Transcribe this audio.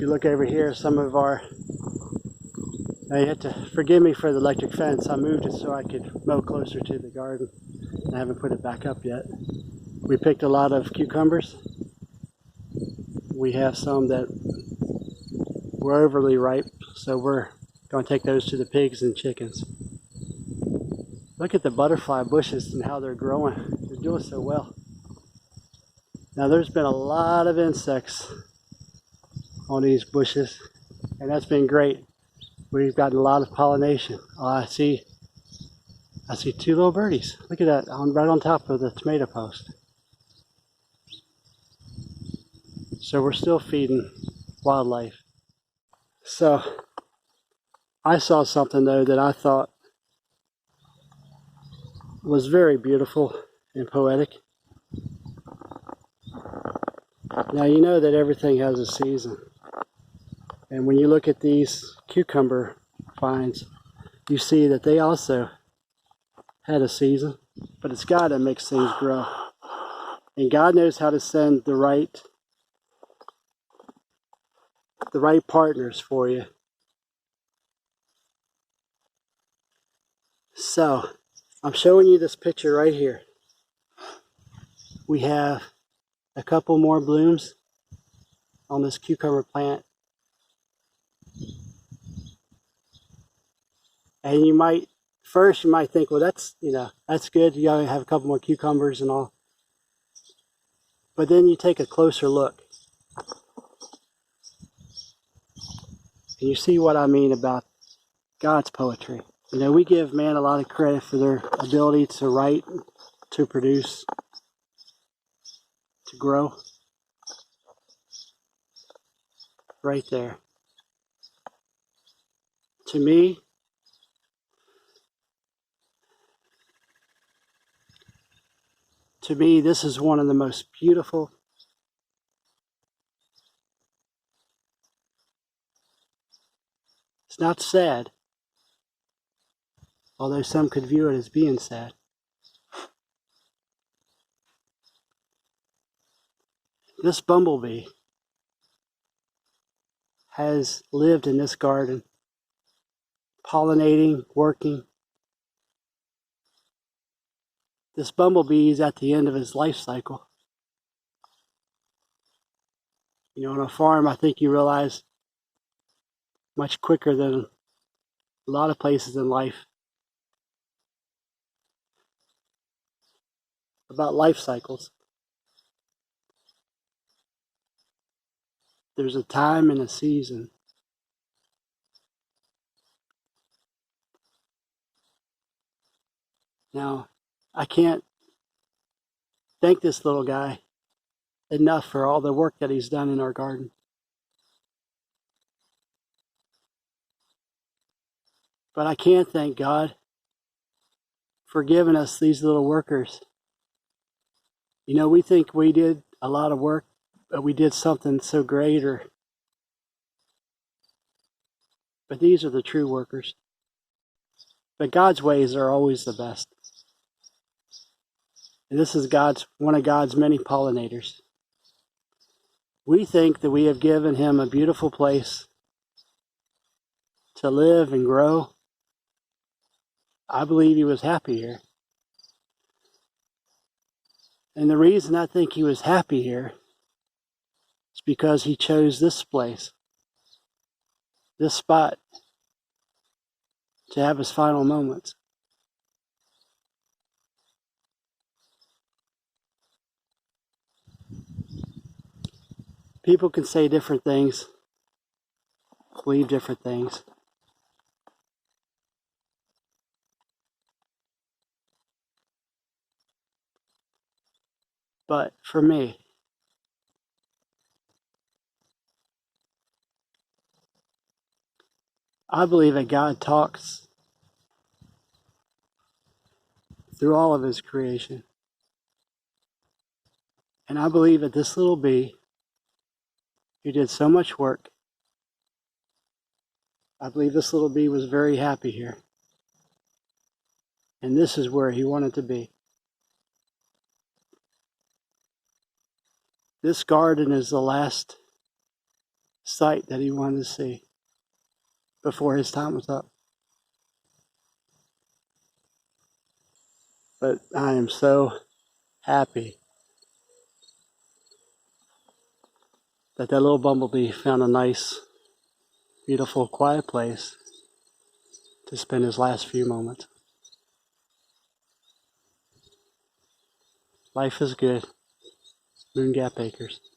you look over here, some of our, now you have to forgive me for the electric fence. I moved it so I could mow closer to the garden. I haven't put it back up yet. We picked a lot of cucumbers. We have some that were overly ripe, so we're going to take those to the pigs and chickens. Look at the butterfly bushes and how they're growing. They're doing so well. Now there's been a lot of insects on these bushes, and that's been great. We've gotten a lot of pollination. I see 2 little birdies. Look at that, right on top of the tomato post. So we're still feeding wildlife. So I saw something though that I thought was very beautiful and poetic. Now you know that everything has a season. And when you look at these cucumber vines, you see that they also had a season. But it's God that makes things grow. And God knows how to send the right partners for you. So, I'm showing you this picture right here. We have a couple more blooms on this cucumber plant. And you might think, well, that's good. You gotta have a couple more cucumbers and all. But then you take a closer look. And you see what I mean about God's poetry. We give man a lot of credit for their ability to write, to produce, to grow. Right there. To me, this is one of the most beautiful It's not sad, although some could view it as being sad. This bumblebee has lived in this garden, pollinating, working. This bumblebee is at the end of his life cycle. On a farm, I think you realize much quicker than a lot of places in life about life cycles. There's a time and a season. Now, I can't thank this little guy enough for all the work that he's done in our garden. But I can thank God for giving us these little workers. We think we did a lot of work, but we did something so greater. But these are the true workers. But God's ways are always the best. And this is one of God's many pollinators. We think that we have given him a beautiful place to live and grow. I believe he was happy here. And the reason I think he was happy here is because he chose this place, this spot, to have his final moments. People can say different things, believe different things. But for me, I believe that God talks through all of his creation. And I believe that this little bee, who did so much work, I believe this little bee was very happy here. And this is where he wanted to be. This garden is the last sight that he wanted to see before his time was up. But I am so happy that that little bumblebee found a nice, beautiful, quiet place to spend his last few moments. Life is good. Moon Gap Acres.